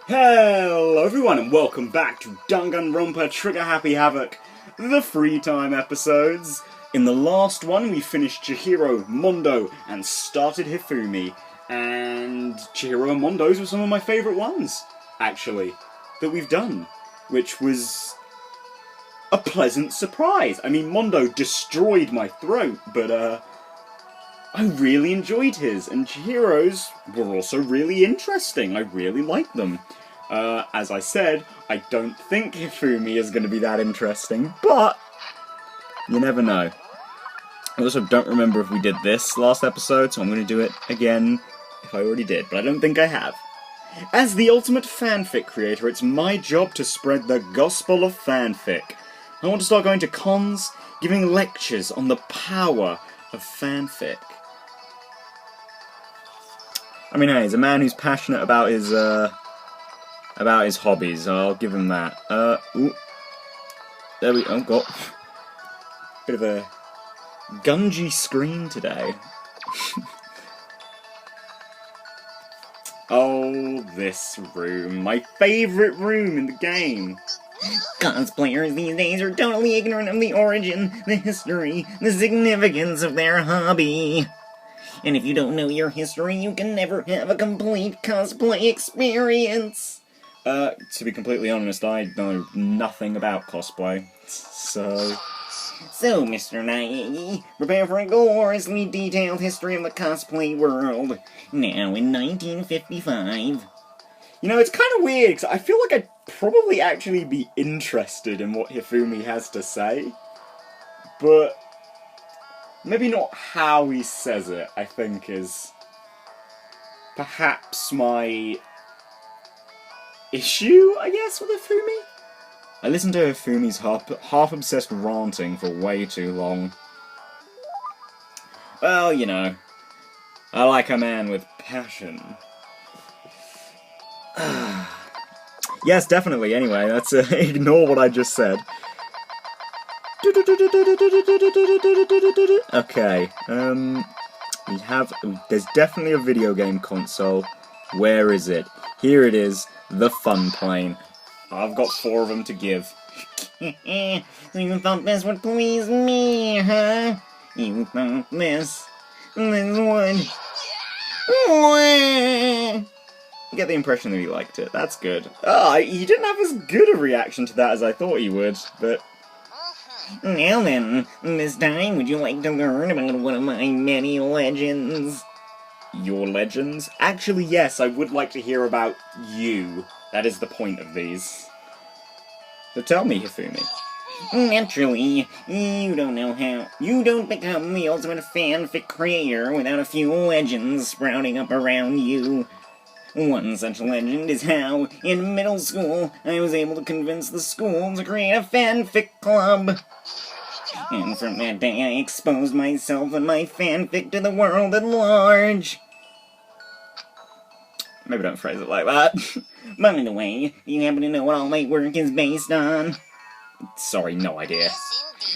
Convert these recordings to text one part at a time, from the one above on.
Hello everyone and welcome back to Danganronpa Trigger Happy Havoc, the free time episodes. In the last one we finished Chihiro, Mondo, and started Hifumi. And Chihiro and Mondo's were some of my favourite ones, actually, that we've done. Which was a pleasant surprise. I mean, Mondo destroyed my throat, but I really enjoyed his, and Chihiro's were also really interesting. I really liked them. As I said, I don't think Hifumi is going to be that interesting, but you never know. I also don't remember if we did this last episode, so I'm going to do it again if I already did, but I don't think I have. As the ultimate fanfic creator, it's my job to spread the gospel of fanfic. I want to start going to cons, giving lectures on the power of fanfic. I mean, hey, he's a man who's passionate about his hobbies. I'll give him that. Ooh. There we go. Got a bit of a gungy screen today. Oh, this room. My favourite room in the game. Cosplayers these days are totally ignorant of the origin, the history, the significance of their hobby. And if you don't know your history, you can never have a complete cosplay experience. To be completely honest, I know nothing about cosplay, so... So, Mr. Naegi, prepare for a gloriously detailed history of the cosplay world. Now in 1955. You know, it's kind of weird, because I feel like I'd probably actually be interested in what Hifumi has to say, but maybe not how he says it, I think, is perhaps my issue, I guess, with Hifumi? I listened to Hifumi's half-obsessed ranting for way too long. Well, you know, I like a man with passion. Yes, definitely, anyway, let's ignore what I just said. Okay, there's definitely a video game console. Where is it? Here it is, the fun plane. I've got 4 of them to give. You thought this would please me, huh? You thought this would... You get the impression that he liked it. That's good. He didn't have as good a reaction to that as I thought he would, but... Now then, this time would you like to learn about one of my many legends? Your legends? Actually, yes, I would like to hear about you. That is the point of these. So tell me, Hifumi. Naturally, you don't know how. You don't become the ultimate fanfic creator without a few legends sprouting up around you. One such legend is how, in middle school, I was able to convince the school to create a fanfic club. And from that day I exposed myself and my fanfic to the world at large. Maybe don't phrase it like that. By the way, do you happen to know what all my work is based on? Sorry, no idea.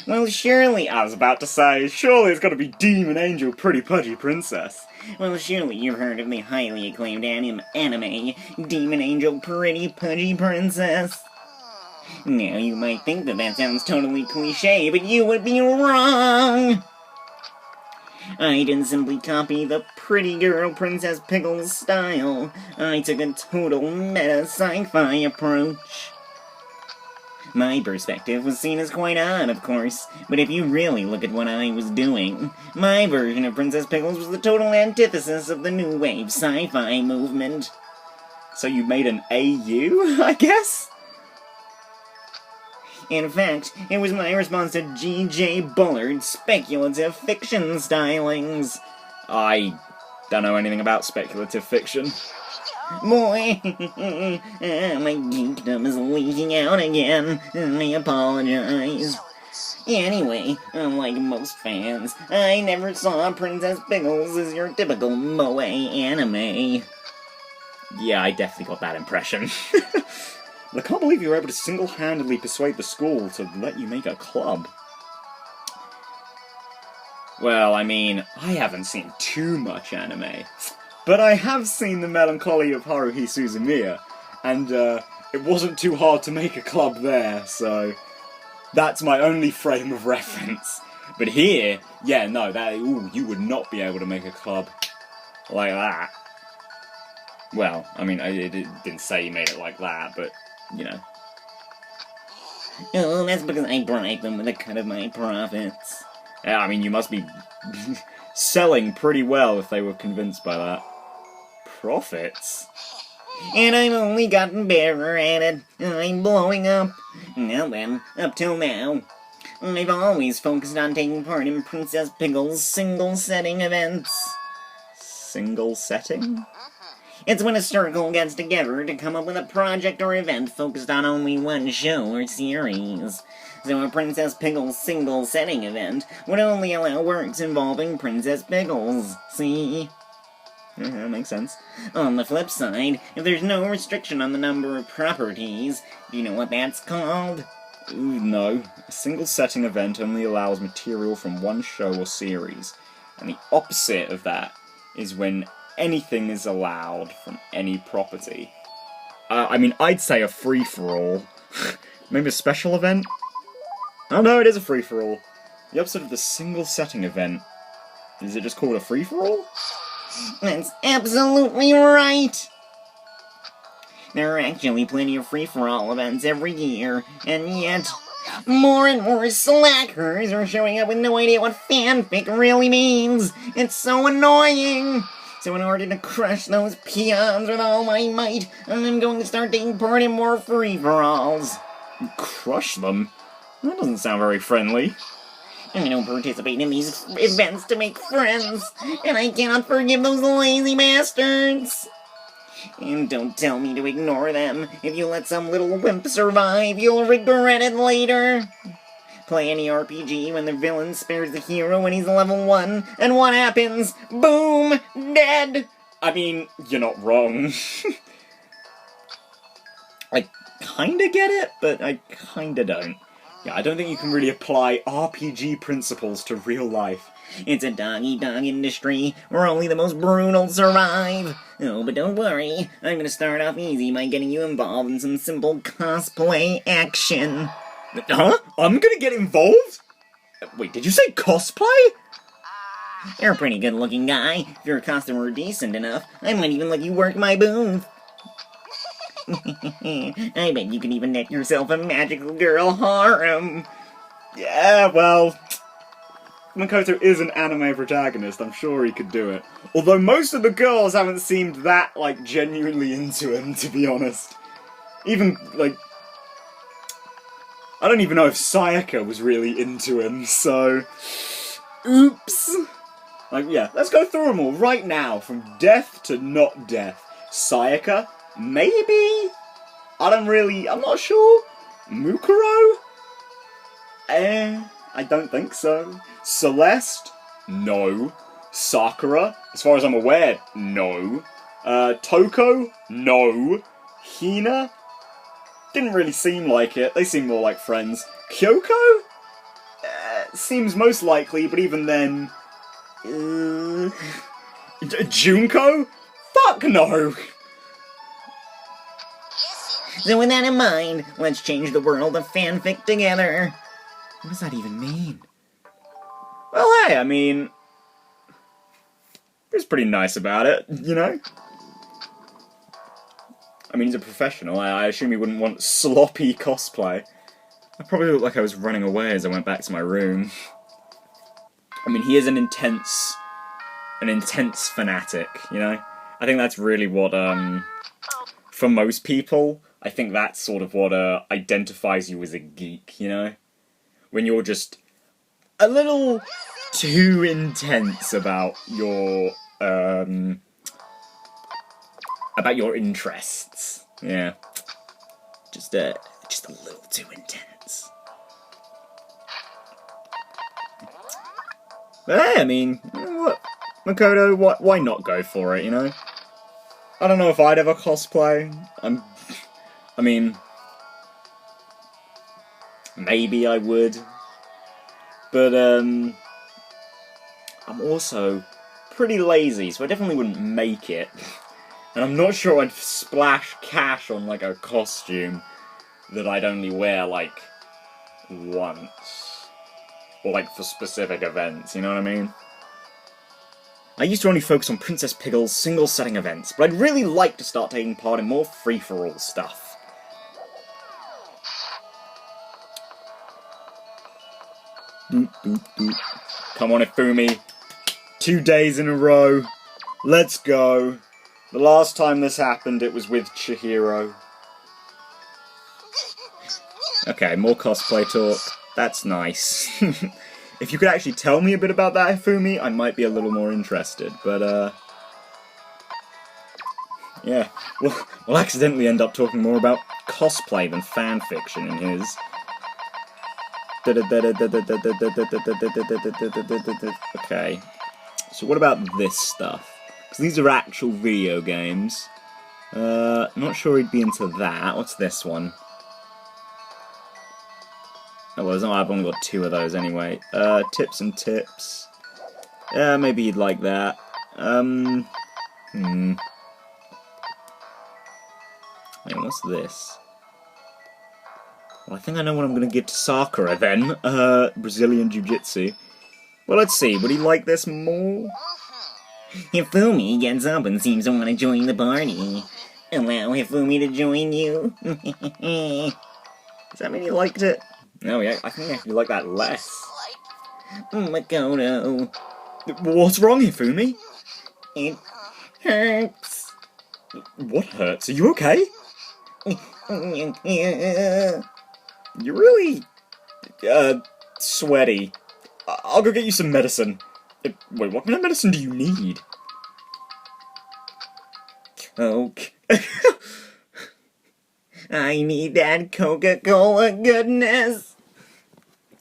Well, surely... I was about to say, surely it's gotta be Demon Angel Pretty Pudgy Princess. Well, surely you've heard of the highly acclaimed anime, Demon Angel Pretty Pudgy Princess. Now, you might think that sounds totally cliché, but you would be wrong! I didn't simply copy the pretty girl Princess Pickles style. I took a total meta sci-fi approach. My perspective was seen as quite odd, of course, but if you really look at what I was doing, my version of Princess Pickles was the total antithesis of the new wave sci-fi movement. So you made an AU, I guess? In fact, it was my response to G.J. Bullard's speculative fiction stylings. I don't know anything about speculative fiction. Boy, my geekdom is leaking out again. I apologize. Anyway, unlike most fans, I never saw Princess Pickles as your typical moe anime. Yeah, I definitely got that impression. I can't believe you were able to single-handedly persuade the school to let you make a club. Well, I mean, I haven't seen too much anime, but I have seen The Melancholy of Haruhi Suzumiya, and it wasn't too hard to make a club there, so that's my only frame of reference. But here, yeah, no, you would not be able to make a club like that. Well, I mean, it didn't say you made it like that, but, you know. Oh, that's because I bribed them with a cut of my profits. Yeah, I mean, you must be selling pretty well if they were convinced by that. Profits? And I've only gotten better at it. I'm blowing up. Now then, up till now, I've always focused on taking part in Princess Pickle's single-setting events. Single setting? It's when a circle gets together to come up with a project or event focused on only one show or series. So a Princess Pickle's single-setting event would only allow works involving Princess Pickles. See? Yeah, makes sense. On the flip side, if there's no restriction on the number of properties, do you know what that's called? Ooh, no. A single setting event only allows material from one show or series. And the opposite of that is when anything is allowed from any property. I mean, I'd say a free-for-all. Maybe a special event? Oh no, it is a free-for-all. The opposite of the single setting event. Is it just called a free-for-all? That's absolutely right! There are actually plenty of free-for-all events every year, and yet, more and more slackers are showing up with no idea what fanfic really means. It's so annoying! So in order to crush those peons with all my might, I'm going to start taking part in more free-for-alls. Crush them? That doesn't sound very friendly. I don't participate in these events to make friends, and I cannot forgive those lazy bastards. And don't tell me to ignore them. If you let some little wimp survive, you'll regret it later. Play any RPG when the villain spares the hero when he's level 1, and what happens? Boom! Dead! I mean, you're not wrong. I kinda get it, but I kinda don't. Yeah, I don't think you can really apply RPG principles to real life. It's a dog-eat-dog industry where only the most brutal survive. Oh, but don't worry. I'm gonna start off easy by getting you involved in some simple cosplay action. Huh? I'm gonna get involved? Wait, did you say cosplay? You're a pretty good-looking guy. If your costume were decent enough, I might even let you work my booth. I bet you can even knit yourself a magical girl harem. Yeah, well, Makoto is an anime protagonist. I'm sure he could do it. Although most of the girls haven't seemed that, like, genuinely into him, to be honest. Even, like, I don't even know if Sayaka was really into him, so oops. Like, yeah, let's go through them all right now, from death to not death. Sayaka? Maybe? I'm not sure. Mukuro? I don't think so. Celeste? No. Sakura? As far as I'm aware, no. Toko? No. Hina? Didn't really seem like it. They seem more like friends. Kyoko? Seems most likely, but even then... Junko? Fuck no! So with that in mind, let's change the world of fanfic together. What does that even mean? Well, hey, I mean... he was pretty nice about it, you know? I mean, he's a professional. I assume he wouldn't want sloppy cosplay. I probably looked like I was running away as I went back to my room. I mean, he is an intense fanatic, you know? I think that's really what, for most people, I think that's sort of what, identifies you as a geek, you know? When you're just a little too intense about your interests. Yeah. Just a little too intense. But hey, I mean, you know what? Makoto, why not go for it, you know? I don't know if I'd ever cosplay. I mean, maybe I would. But, I'm also pretty lazy, so I definitely wouldn't make it. And I'm not sure I'd splash cash on, like, a costume that I'd only wear, like, once. Or, like, for specific events, you know what I mean? I used to only focus on Princess Piggle's single-setting events, but I'd really like to start taking part in more free-for-all stuff. Doot, doot, doot. Come on, Hifumi. 2 days in a row. Let's go. The last time this happened, it was with Chihiro. Okay, more cosplay talk. That's nice. If you could actually tell me a bit about that, Hifumi, I might be a little more interested, but, yeah. We'll accidentally end up talking more about cosplay than fanfiction in his. Okay. So what about this stuff? Because these are actual video games. Not sure he'd be into that. What's this one? Oh, well, I've only got 2 of those anyway. Tips and tips. Maybe he'd like that. Wait, what's this? Well, I think I know what I'm going to give to Sakura, then. Brazilian Jiu-Jitsu. Well, let's see. Would he like this more? Hifumi gets up and seems to want to join the party. Allow Hifumi to join you. Does that mean he liked it? No, yeah, I think he liked that less. Makoto. What's wrong, Hifumi? It hurts. What hurts? Are you okay? You're really, sweaty. I'll go get you some medicine. Wait, what kind of medicine do you need? Coke. I need that Coca-Cola goodness.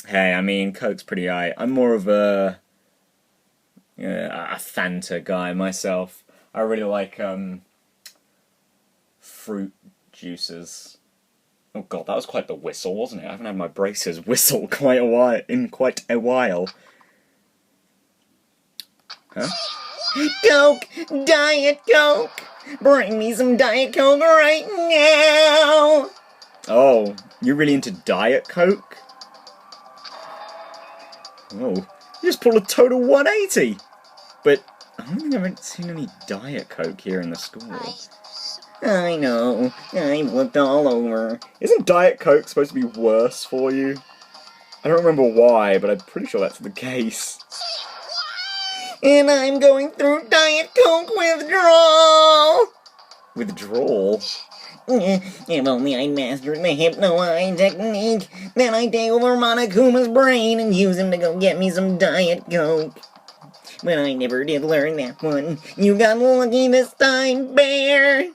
Hey, I mean, Coke's pretty aight. I'm more of a Fanta guy myself. I really like, fruit juices. Oh god, that was quite the whistle, wasn't it? I haven't had my braces whistle in quite a while. Huh? Coke! Diet Coke! Bring me some Diet Coke right now! Oh, you're really into Diet Coke? Oh, you just pulled a total 180! But I don't think I've ever seen any Diet Coke here in the school. I know, I've looked all over. Isn't Diet Coke supposed to be worse for you? I don't remember why, but I'm pretty sure that's the case. And I'm going through Diet Coke withdrawal! Withdrawal? If only I'd mastered the hypno-eye technique, then I'd take over Monokuma's brain and use him to go get me some Diet Coke. But I never did learn that one. You got lucky this time, Bear!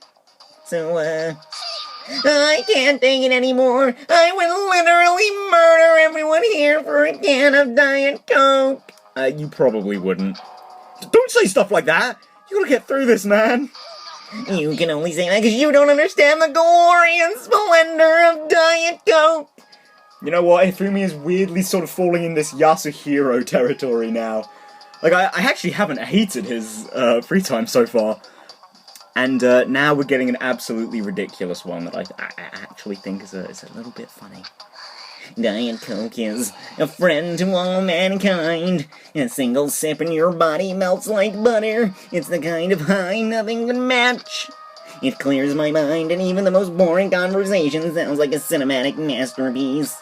So, I can't take it anymore. I would literally murder everyone here for a can of Diet Coke. You probably wouldn't. Don't say stuff like that! You gotta get through this, man! You can only say that because you don't understand the glorious splendor of Diet Coke! You know what, Hifumi is weirdly sort of falling in this Yasuhiro territory now. Like, I actually haven't hated his, free time so far. And, now we're getting an absolutely ridiculous one that I actually think is a little bit funny. Diet Coke is a friend to all mankind. A single sip and your body melts like butter. It's the kind of high nothing can match. It clears my mind and even the most boring conversation sounds like a cinematic masterpiece.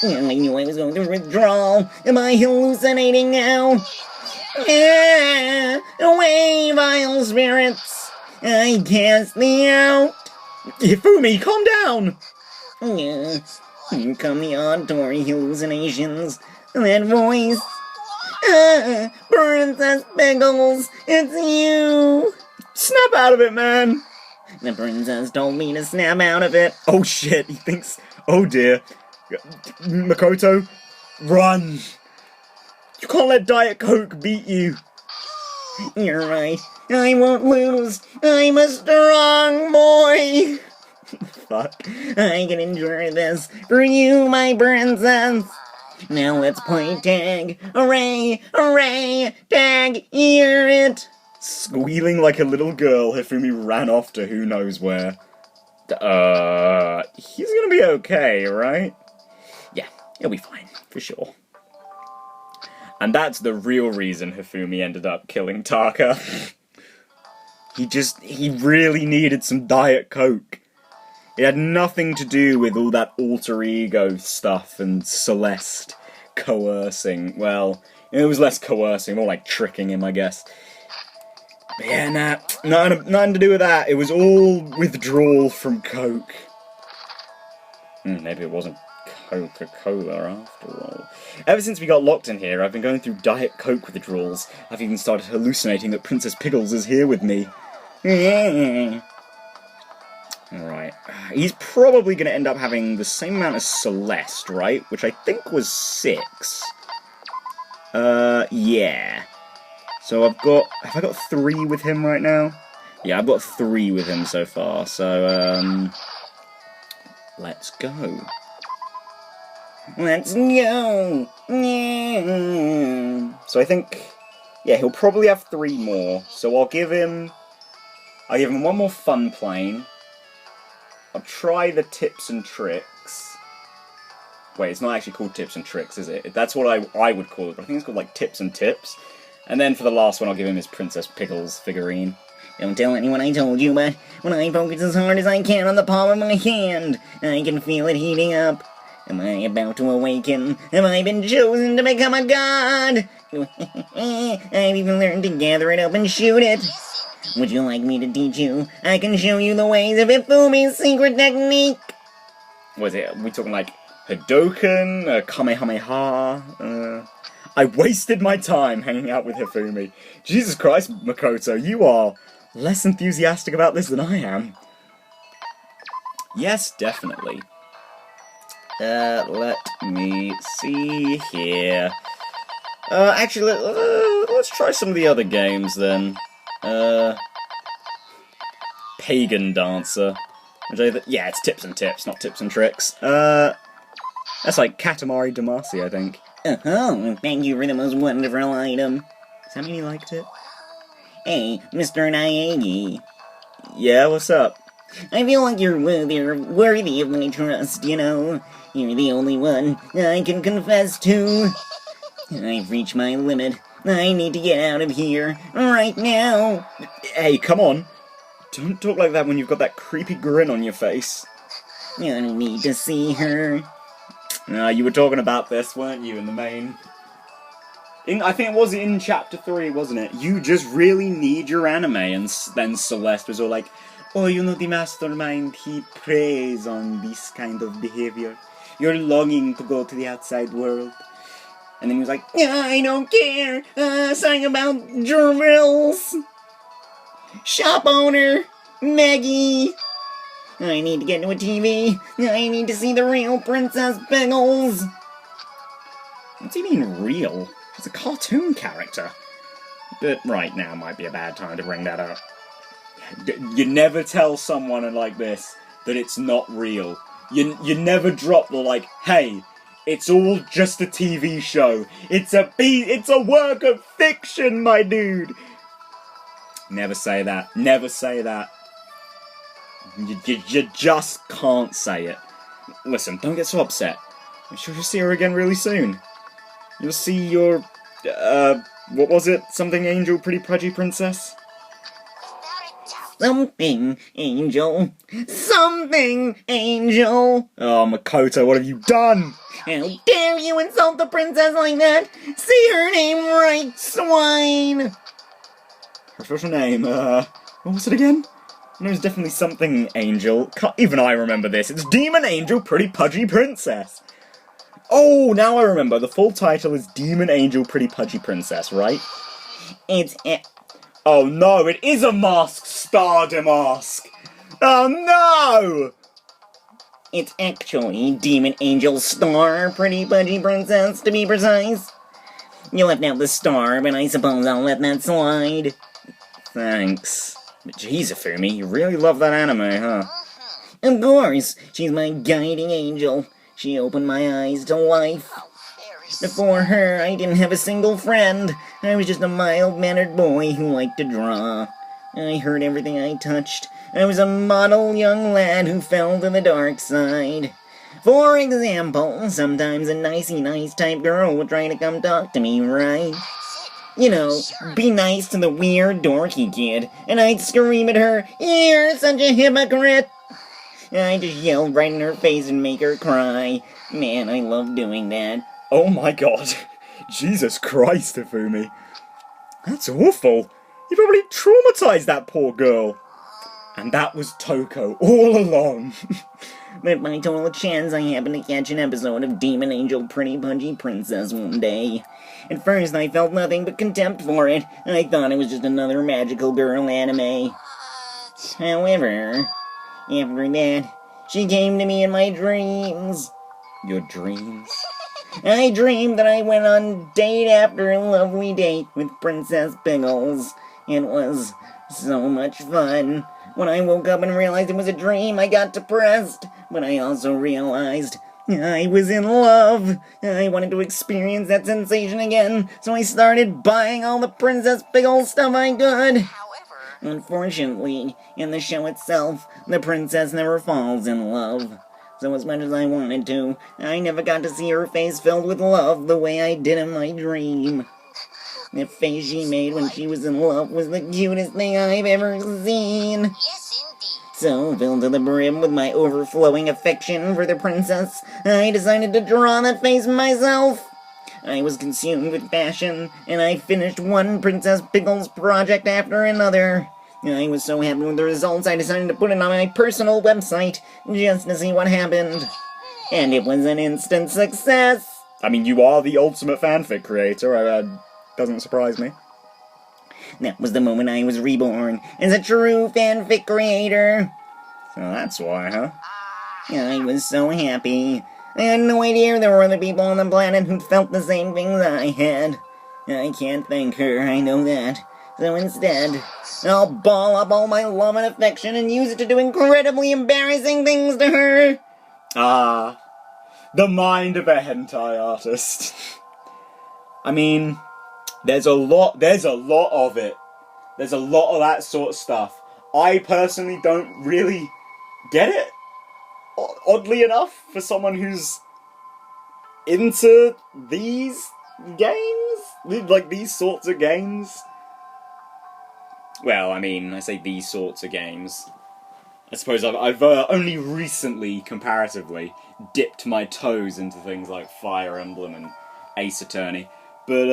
I knew I was going through withdrawal. Am I hallucinating now? Away, vile spirits! I cast thee out! Hifumi, calm down! Here come the auditory hallucinations. That voice. Princess Pickles, it's you! Snap out of it, man! The princess told me to snap out of it. Oh shit, he thinks... Oh dear. Makoto, run! You can't let Diet Coke beat you! You're right. I won't lose. I'm a strong boy! Fuck. I can endure this for you, my princess. Now let's play tag. Hooray! Hooray! Tag! Hear it! Squealing like a little girl, Hifumi ran off to who knows where. He's gonna be okay, right? Yeah, he'll be fine, for sure. And that's the real reason Hifumi ended up killing Taka. He really needed some Diet Coke. It had nothing to do with all that alter ego stuff and Celeste coercing. Well, it was less coercing, more like tricking him, I guess. But yeah, nothing to do with that. It was all withdrawal from Coke. Maybe it wasn't Coca-Cola after all. Ever since we got locked in here, I've been going through Diet Coke withdrawals. I've even started hallucinating that Princess Pickles is here with me. Alright. He's probably going to end up having the same amount as Celeste, right? Which I think was 6. Yeah. So have I got 3 with him right now? Yeah, I've got 3 with him so far, so, let's go. Let's go! So I think, yeah, he'll probably have 3 more, so I'll give him one more fun plane. I'll try the tips and tricks. Wait, it's not actually called tips and tricks, is it? That's what I would call it, but I think it's called, like, tips and tips. And then for the last one, I'll give him his Princess Pickles figurine. Don't tell anyone I told you, but when I focus as hard as I can on the palm of my hand, I can feel it heating up. Am I about to awaken? Have I been chosen to become a god? I've even learned to gather it up and shoot it. Would you like me to teach you? I can show you the ways of Hifumi's secret technique. Was it? Are we talking like Hadoken? Kamehameha? I wasted my time hanging out with Hifumi. Jesus Christ, Makoto, you are less enthusiastic about this than I am. Yes, definitely. Let me see here. Actually, let's try some of the other games then. Pagan Dancer. Yeah, it's tips and tips, not tips and tricks. That's like Katamari Damacy, I think. Oh, thank you for the most wonderful item. Does that mean he liked it? Hey, Mr. Naegi. Yeah, what's up? I feel like you're worthy of my trust, you know. You're the only one I can confess to. I've reached my limit. I need to get out of here, right now. Hey, come on. Don't talk like that when you've got that creepy grin on your face. I need to see her. You were talking about this, weren't you, in the main? I think it was in Chapter 3, wasn't it? You just really need your anime, and then Celeste was all like, oh, you know the mastermind, he preys on this kind of behavior. You're longing to go to the outside world. And then he was like, I don't care, something about drills. Shop owner, Maggie. I need to get to a TV. I need to see the real Princess Pickles. What's he mean real? He's a cartoon character. But right now might be a bad time to bring that up. You never tell someone like this that it's not real. You never drop the like, hey, it's all just a TV show. It's a work of fiction, my dude. Never say that. Never say that. You just can't say it. Listen, don't get so upset. I'm sure you'll see her again really soon. You'll see your, what was it? Something angel, pretty pudgy princess? Something angel. Something angel. Oh, Makoto, what have you done? How dare you insult the princess like that? Say her name right, swine! Her official name, what was it again? Her name's definitely something angel. Even I remember this. It's Demon Angel, Pretty Pudgy Princess. Oh, now I remember. The full title is Demon Angel, Pretty Pudgy Princess, right? Oh no, it is a mask, Star Damask! Oh no! It's actually Demon Angel Star, Pretty Pudgy Princess, to be precise. You left out the star, but I suppose I'll let that slide. Thanks. But jeez, Hifumi, you really love that anime, huh? Of course! She's my guiding angel. She opened my eyes to life. Before her, I didn't have a single friend. I was just a mild-mannered boy who liked to draw. I hurt everything I touched. I was a model young lad who fell to the dark side. For example, sometimes a nicey-nice type girl would try to come talk to me, right? You know, be nice to the weird, dorky kid, and I'd scream at her, "You're such a hypocrite!" I just yelled right in her face and make her cry. Man, I love doing that. Oh my god. Jesus Christ, Hifumi. That's awful. You probably traumatized that poor girl. And that was Toko all along. But by total chance, I happened to catch an episode of Demon Angel Pretty Pudgy Princess one day. At first, I felt nothing but contempt for it. I thought it was just another magical girl anime. However, after that, she came to me in my dreams. Your dreams? I dreamed that I went on date after a lovely date with Princess Pickles. It was so much fun. When I woke up and realized it was a dream, I got depressed. But I also realized I was in love. I wanted to experience that sensation again, so I started buying all the Princess Pickles stuff I could. Unfortunately, in the show itself, the princess never falls in love. So as much as I wanted to, I never got to see her face filled with love the way I did in my dream. The face she made when she was in love was the cutest thing I've ever seen. Yes, indeed. So, filled to the brim with my overflowing affection for the princess, I decided to draw that face myself. I was consumed with passion, and I finished one Princess Pickles project after another. I was so happy with the results, I decided to put it on my personal website, just to see what happened. And it was an instant success! I mean, you are the ultimate fanfic creator, doesn't surprise me. That was the moment I was reborn, as a true fanfic creator. So that's why, huh? I was so happy. I had no idea there were other people on the planet who felt the same things I had. I can't thank her, I know that. So instead, I'll ball up all my love and affection and use it to do incredibly embarrassing things to her. Ah, the mind of a hentai artist. I mean, there's a lot of it. There's a lot of that sort of stuff. I personally don't really get it. Oddly enough, for someone who's into these games, like these sorts of games. Well, I mean, I say these sorts of games. I suppose I've only recently, comparatively, dipped my toes into things like Fire Emblem and Ace Attorney. But,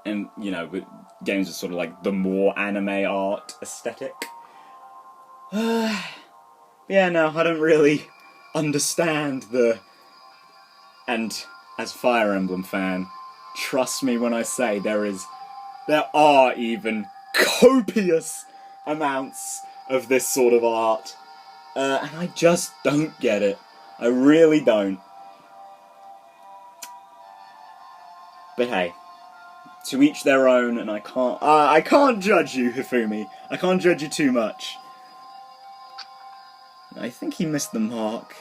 and, you know, with games with sort of like the more anime art aesthetic. Yeah, no, I don't really understand and as Fire Emblem fan, trust me when I say there are even copious amounts of this sort of art, and I just don't get it. I really don't. But hey, to each their own, and I can't judge you, Hifumi. I can't judge you too much. I think he missed the mark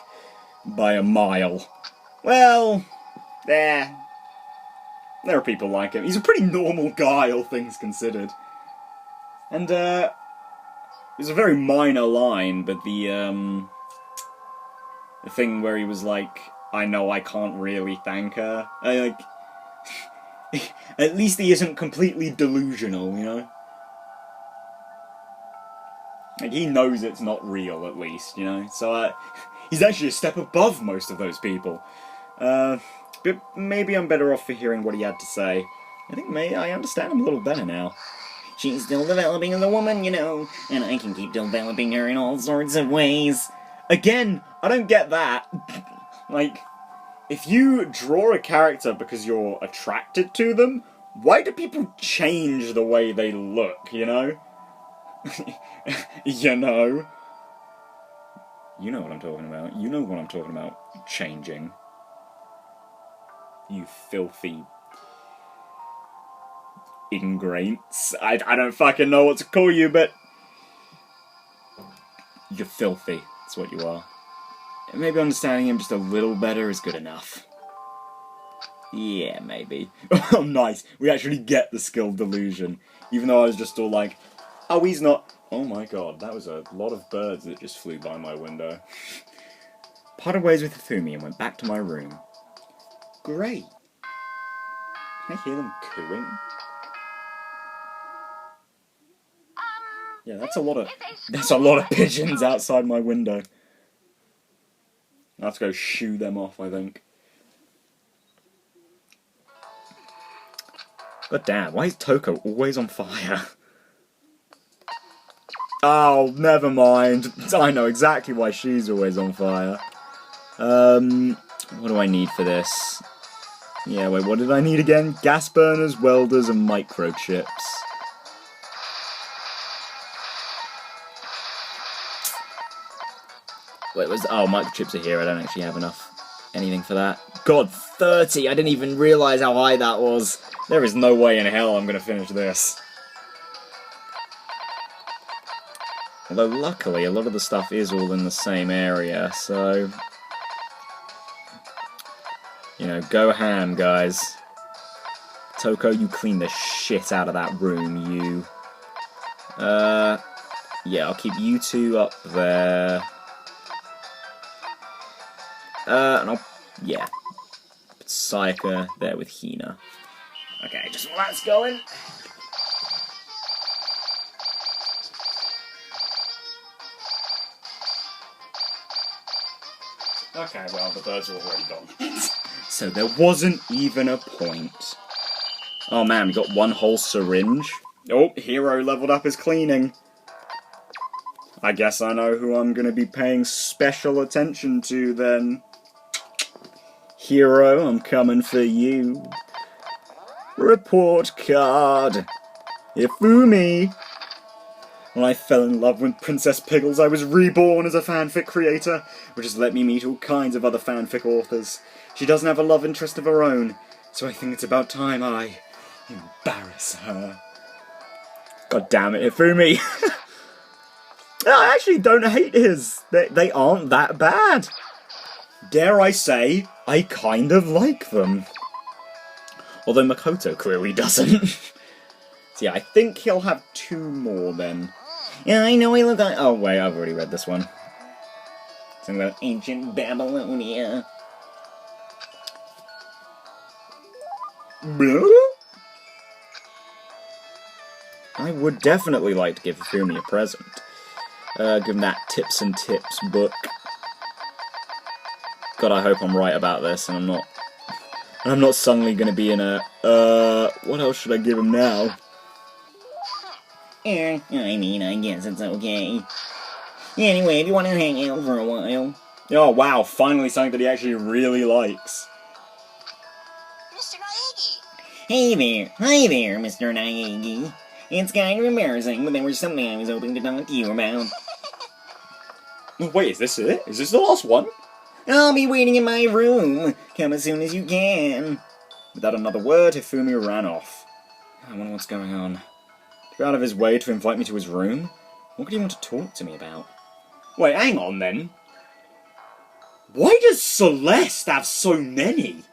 by a mile. Well, there are people like him. He's a pretty normal guy, all things considered. And, it was a very minor line, but the thing where he was like, I know I can't really thank her. At least he isn't completely delusional, you know? Like, he knows it's not real, at least, you know? So, he's actually a step above most of those people. But maybe I'm better off for hearing what he had to say. I think I understand him a little better now. She's still developing as a woman, you know, and I can keep developing her in all sorts of ways. Again, I don't get that. Like, if you draw a character because you're attracted to them, why do people change the way they look, you know? You know? You know what I'm talking about. You know what I'm talking about. Changing. You filthy ingrates. I don't fucking know what to call you, but you're filthy. That's what you are. maybe understanding him just a little better is good enough. Yeah, maybe. Oh, nice. We actually get the skill delusion. Even though I was just all like, oh, he's not... Oh my god, that was a lot of birds that just flew by my window. Parted ways with Hifumi and went back to my room. Great. Can I hear them cooing? Yeah, that's a lot of pigeons outside my window. I have to go shoo them off, I think. God damn, why is Toko always on fire? Oh, never mind. I know exactly why she's always on fire. What do I need for this? Yeah, wait, what did I need again? Gas burners, welders, and microchips. Wait, oh, microchips are here. I don't actually have anything for that. God, 30! I didn't even realise how high that was. There is no way in hell I'm going to finish this. Although, luckily, a lot of the stuff is all in the same area, so... You know, go ham, guys. Toko, you clean the shit out of that room, you. Yeah, I'll keep you two up there. And I'll... Yeah. Put Sayaka there with Hina. Okay, just while that's going... Okay, well, the birds are already gone. So there wasn't even a point. Oh man, we got one whole syringe. Oh, Hero leveled up his cleaning. I guess I know who I'm going to be paying special attention to then. Hero, I'm coming for you. Report card. Hifumi. When I fell in love with Princess Piggles, I was reborn as a fanfic creator, which has let me meet all kinds of other fanfic authors. She doesn't have a love interest of her own, so I think it's about time I embarrass her. God damn it, Hifumi! I actually don't hate his. They aren't that bad. Dare I say, I kind of like them. Although Makoto clearly doesn't. So yeah, I think he'll have 2 more then. Yeah, I know I look like... Oh, wait, I've already read this one. Something about ancient Babylonia. I would definitely like to give Hifumi a present. Give him that Tips and Tips book. God, I hope I'm right about this, and I'm not suddenly going to be in a... what else should I give him now? I mean, I guess it's okay. Anyway, if you want to hang out for a while. Oh, wow, finally something that he actually really likes. Mr. Naegi! Hey there. Hi there, Mr. Naegi. It's kind of embarrassing, but there was something I was hoping to talk to you about. Wait, is this it? Is this the last one? I'll be waiting in my room. Come as soon as you can. Without another word, Hifumi ran off. I wonder what's going on. To go out of his way to invite me to his room? What could he want to talk to me about? Wait, hang on then. Why does Celeste have so many?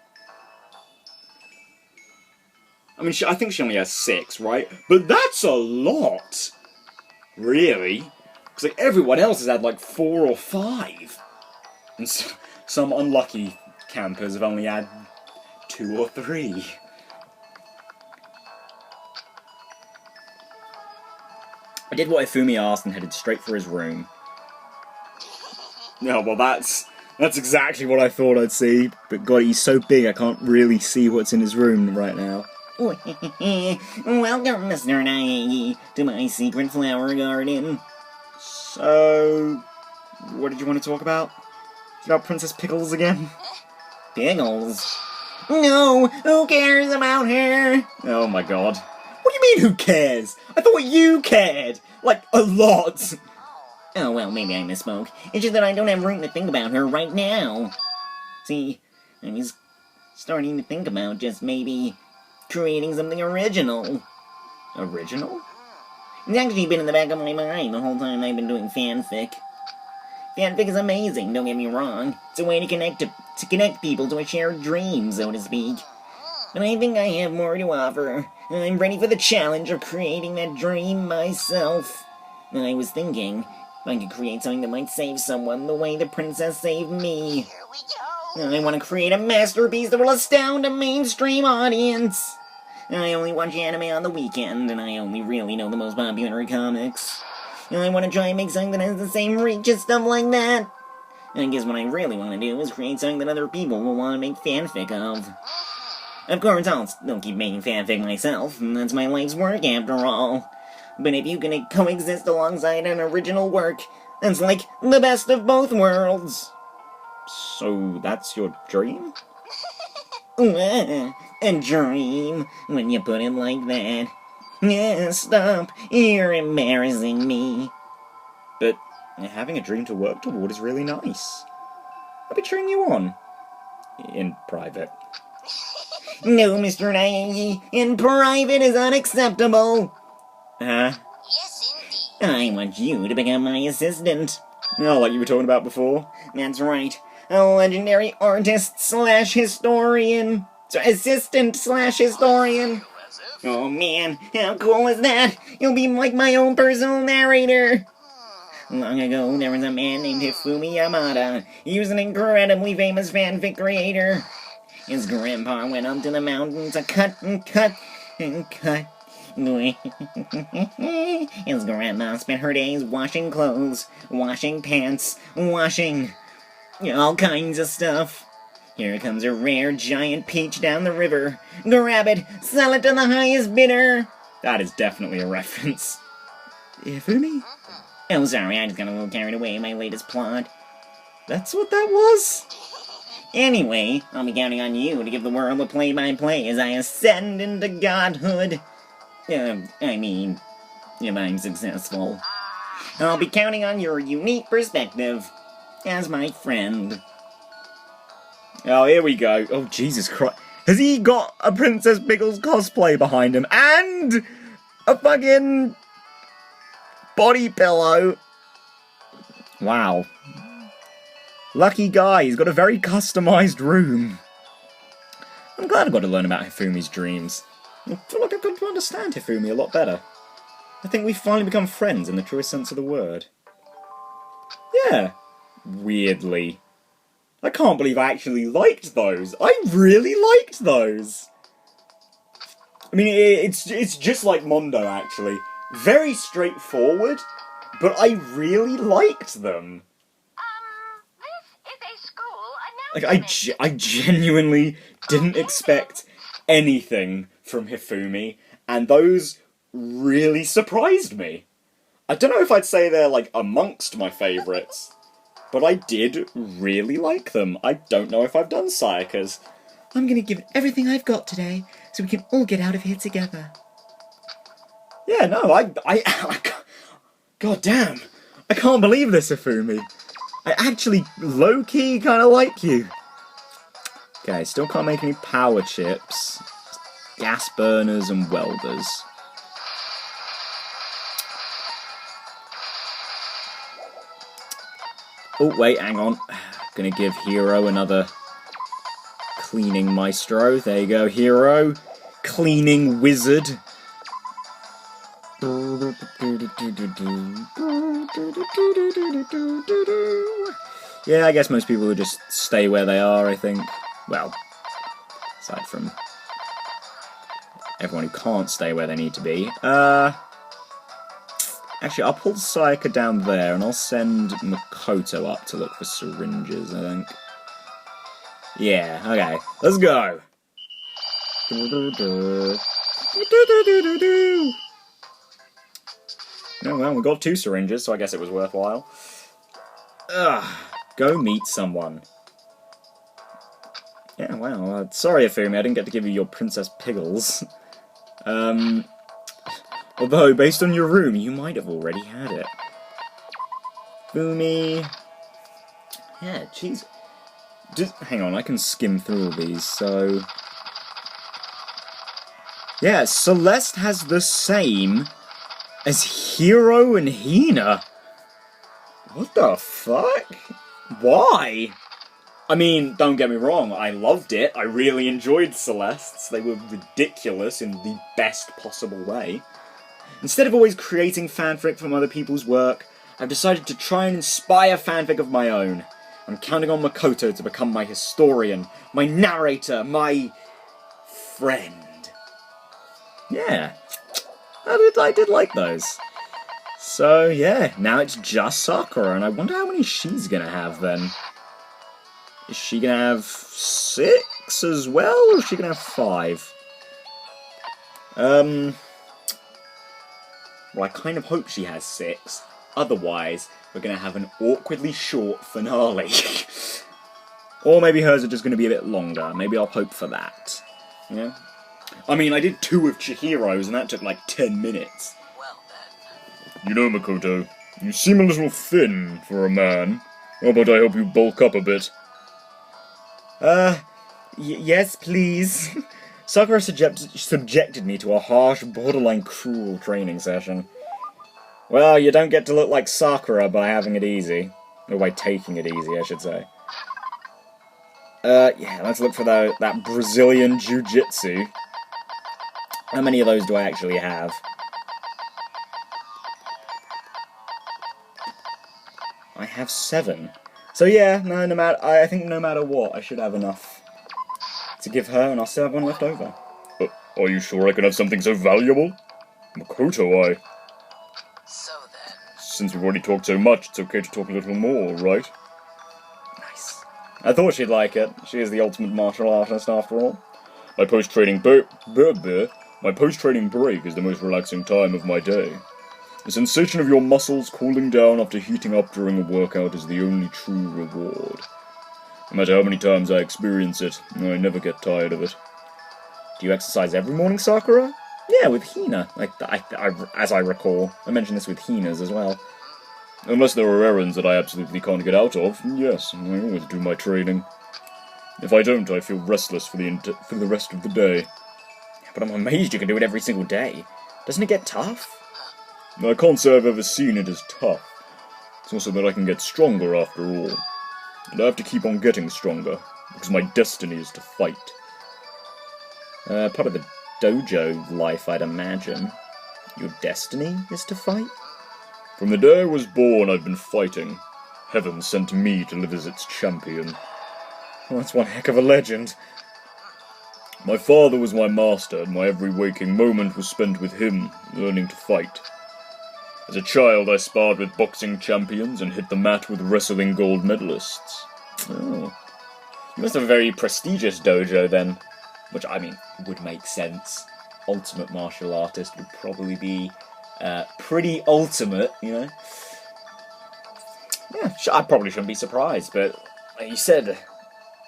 I mean, I think she only has 6, right? But that's a lot! Really? Because like, everyone else has had like 4 or 5. And some unlucky campers have only had 2 or 3. I did what Hifumi asked and headed straight for his room. Yeah, well that's exactly what I thought I'd see. But God, he's so big I can't really see what's in his room right now. Welcome, Mr. Naegi, to my secret flower garden. So... what did you want to talk about? About Princess Pickles again? Pickles? No, who cares about her? Oh my god. What do you mean, who cares? I thought you cared! Like, a lot! Oh, well, maybe I misspoke. It's just that I don't have room to think about her right now. See, I was starting to think about just maybe creating something original. Original? It's actually been in the back of my mind the whole time I've been doing fanfic. Fanfic is amazing, don't get me wrong. It's a way to connect people to a shared dream, so to speak. But I think I have more to offer. I'm ready for the challenge of creating that dream myself. And I was thinking, if I could create something that might save someone the way the princess saved me. Here we go. I want to create a masterpiece that will astound a mainstream audience. I only watch anime on the weekend, and I only really know the most popular comics. I want to try and make something that has the same reach as stuff like that. I guess what I really want to do is create something that other people will want to make fanfic of. Of course, I'll still keep making fanfic myself, and that's my life's work after all. But if you can coexist alongside an original work, that's like the best of both worlds. So that's your dream? A dream, when you put it like that. Stop, you're embarrassing me. But having a dream to work toward is really nice. I'll be cheering you on. In private. No, Mr. Naegi, in private is unacceptable. Huh? Yes, indeed. I want you to become my assistant. Oh, like you were talking about before? That's right, a legendary artist slash historian. Assistant slash historian. Oh man, how cool is that? You'll be like my own personal narrator. Long ago, there was a man named Hifumi Yamada. He was an incredibly famous fanfic creator. His grandpa went up to the mountain to cut and cut and cut. His grandma spent her days washing clothes, washing pants, washing all kinds of stuff. Here comes a rare giant peach down the river. Grab it, sell it to the highest bidder. That is definitely a reference. Hifumi? Oh, sorry, I just got a little carried away in my latest plot. That's what that was? Anyway, I'll be counting on you to give the world a play-by-play as I ascend into godhood. I mean, if I'm successful. I'll be counting on your unique perspective as my friend. Oh, here we go. Oh, Jesus Christ. Has he got a Princess Pickles cosplay behind him? And a fucking body pillow. Wow. Lucky guy, he's got a very customized room. I'm glad I got to learn about Hifumi's dreams. I feel like I've got to understand Hifumi a lot better. I think we've finally become friends in the truest sense of the word. Yeah. Weirdly. I can't believe I actually liked those. I really liked those. I mean, it's just like Mondo, actually. Very straightforward, but I really liked them. This is a school Like, announcement. I genuinely didn't expect anything from Hifumi, and those really surprised me. I don't know if I'd say they're, like, amongst my favourites, but I did really like them. I don't know if I've done Sayakas. I'm gonna give it everything I've got today, so we can all get out of here together. Yeah, no, God damn. I can't believe this, Hifumi. I actually low-key kind of like you. Okay, still can't make any power chips. Gas burners and welders. Oh, wait, hang on. Gonna give Hero another cleaning maestro. There you go, Hero. Cleaning wizard. Yeah, I guess most people would just stay where they are, I think. Well, aside from everyone who can't stay where they need to be. Actually, I'll pull Sayaka down there, and I'll send Makoto up to look for syringes, I think. Yeah, okay. Let's go! Oh, well, we got 2 syringes, so I guess it was worthwhile. Ugh, go meet someone. Yeah, well, sorry, Hifumi, I didn't get to give you your Princess Pickles. Although, based on your room, you might have already had it. Hifumi. Yeah, jeez. Just, hang on, I can skim through all these, so... Yeah, Celeste has the same as Hero and Hina. What the fuck? Why? I mean, don't get me wrong, I loved it. I really enjoyed Celestes. They were ridiculous in the best possible way. Instead of always creating fanfic from other people's work, I've decided to try and inspire fanfic of my own. I'm counting on Makoto to become my historian, my narrator, my friend. Yeah, I did like those. So yeah, now it's just Sakura, and I wonder how many she's gonna have then. Is she gonna have 6 as well, or is she gonna have 5? Well, I kind of hope she has 6. Otherwise, we're gonna have an awkwardly short finale. Or maybe hers are just gonna be a bit longer. Maybe I'll hope for that. You know? I mean, I did 2 of Chihiro's, and that took like 10 minutes. Well then. You know, Makoto, you seem a little thin for a man. How about I help you bulk up a bit? Yes, please. Sakura subjected me to a harsh, borderline cruel training session. Well, you don't get to look like Sakura by having it easy. Or by taking it easy, I should say. Yeah, let's look for that Brazilian Jiu-Jitsu. How many of those do I actually have? I have 7. So yeah, I think no matter what, I should have enough to give her, and I'll still have one left over. Are you sure I can have something so valuable? Makoto, So then. since we've already talked so much, it's okay to talk a little more, right? Nice. I thought she'd like it. She is the ultimate martial artist, after all. My post-training break is the most relaxing time of my day. The sensation of your muscles cooling down after heating up during a workout is the only true reward. No matter how many times I experience it, I never get tired of it. Do you exercise every morning, Sakura? Yeah, with Hina. As I recall. I mentioned this with Hina's as well. Unless there are errands that I absolutely can't get out of, yes, I always do my training. If I don't, I feel restless for the rest of the day. But I'm amazed you can do it every single day. Doesn't it get tough? I can't say I've ever seen it as tough. It's also that I can get stronger after all. And I have to keep on getting stronger, because my destiny is to fight. Part of the dojo life, I'd imagine. Your destiny is to fight? From the day I was born, I've been fighting. Heaven sent me to live as its champion. Well, that's one heck of a legend. My father was my master, and my every waking moment was spent with him, learning to fight. As a child, I sparred with boxing champions and hit the mat with wrestling gold medalists. Oh. You must have a very prestigious dojo, then. Which, I mean, would make sense. Ultimate martial artist would probably be pretty ultimate, you know? Yeah, I probably shouldn't be surprised, but like you said,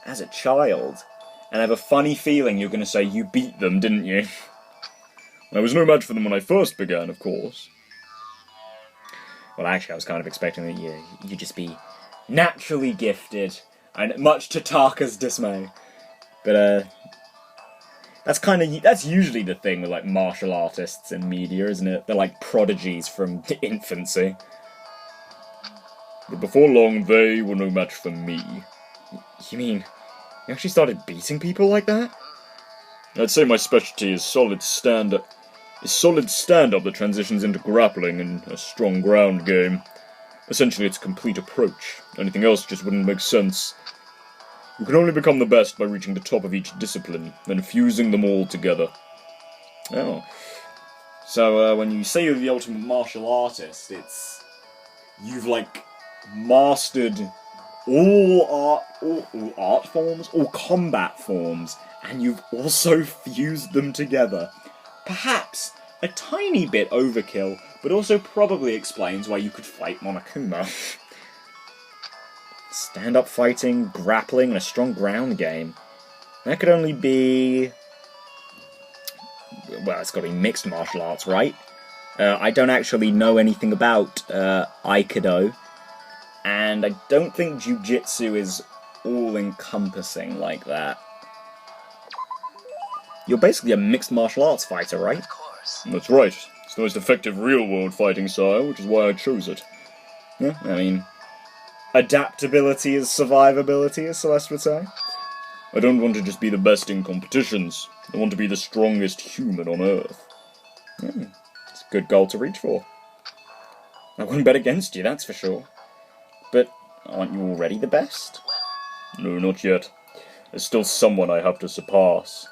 as a child, and I have a funny feeling you're going to say you beat them, didn't you? I was no match for them when I first began, of course. Well, actually, I was kind of expecting that you'd just be naturally gifted, and much to Taka's dismay. But, that's usually the thing with, like, martial artists in media, isn't it? They're like prodigies from infancy. But before long, they were no match for me. You mean, you actually started beating people like that? I'd say my specialty is solid stand-up that transitions into grappling and a strong ground game. Essentially, it's a complete approach. Anything else just wouldn't make sense. You can only become the best by reaching the top of each discipline, then fusing them all together. Oh. So, when you say you're the ultimate martial artist, you've, like, mastered all art forms, all combat forms, and you've also fused them together. Perhaps a tiny bit overkill, but also probably explains why you could fight Monokuma. Stand-up fighting, grappling, and a strong ground game. That could only be... Well, it's got to be mixed martial arts, right? I don't actually know anything about Aikido, and I don't think Jiu-Jitsu is all-encompassing like that. You're basically a mixed martial arts fighter, right? Of course. That's right. It's the most effective real-world fighting style, which is why I chose it. Yeah, I mean, adaptability is survivability, as Celeste would say. I don't want to just be the best in competitions. I want to be the strongest human on Earth. It's a good goal to reach for. I wouldn't bet against you, that's for sure. But aren't you already the best? No, not yet. There's still someone I have to surpass.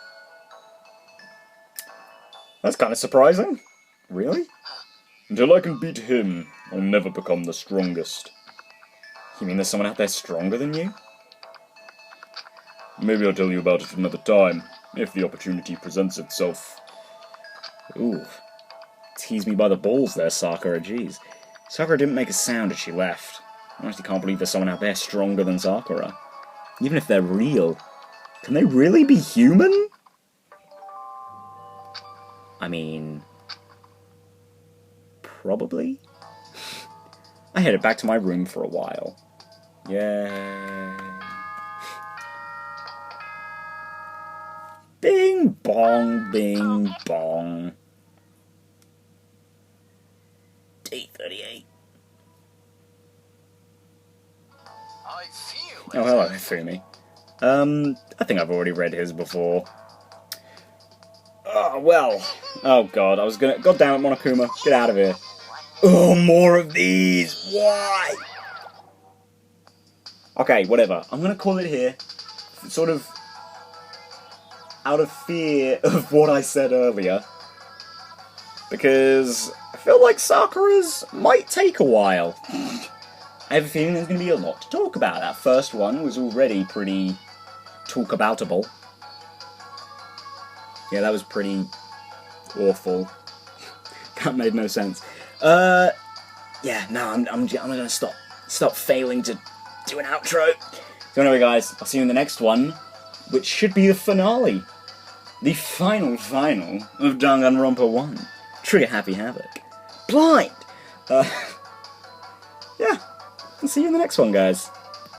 That's kind of surprising. Really? Until I can beat him, I'll never become the strongest. You mean there's someone out there stronger than you? Maybe I'll tell you about it another time, if the opportunity presents itself. Ooh. Tease me by the balls there, Sakura, jeez. Sakura didn't make a sound as she left. I honestly can't believe there's someone out there stronger than Sakura. Even if they're real. Can they really be human? I mean... probably? I headed back to my room for a while. Yay. Bing bong, bing bong. Day 38. I feel Oh, hello, Hifumi. I think I've already read his before. Oh, well. Oh, God, I was gonna... God damn it, Monokuma. Get out of here. Oh, more of these! Why? Okay, whatever. I'm gonna call it here. Sort of... out of fear of what I said earlier. Because I feel like Sakura's might take a while. I have a feeling there's going to be a lot to talk about. That first one was already pretty talk-aboutable. Yeah, that was pretty awful. That made no sense. Yeah, no, I'm gonna stop failing to do an outro. So anyway, guys, I'll see you in the next one, which should be the finale. The final of Danganronpa 1. Trigger Happy Havoc. Blind! Yeah, I'll see you in the next one, guys.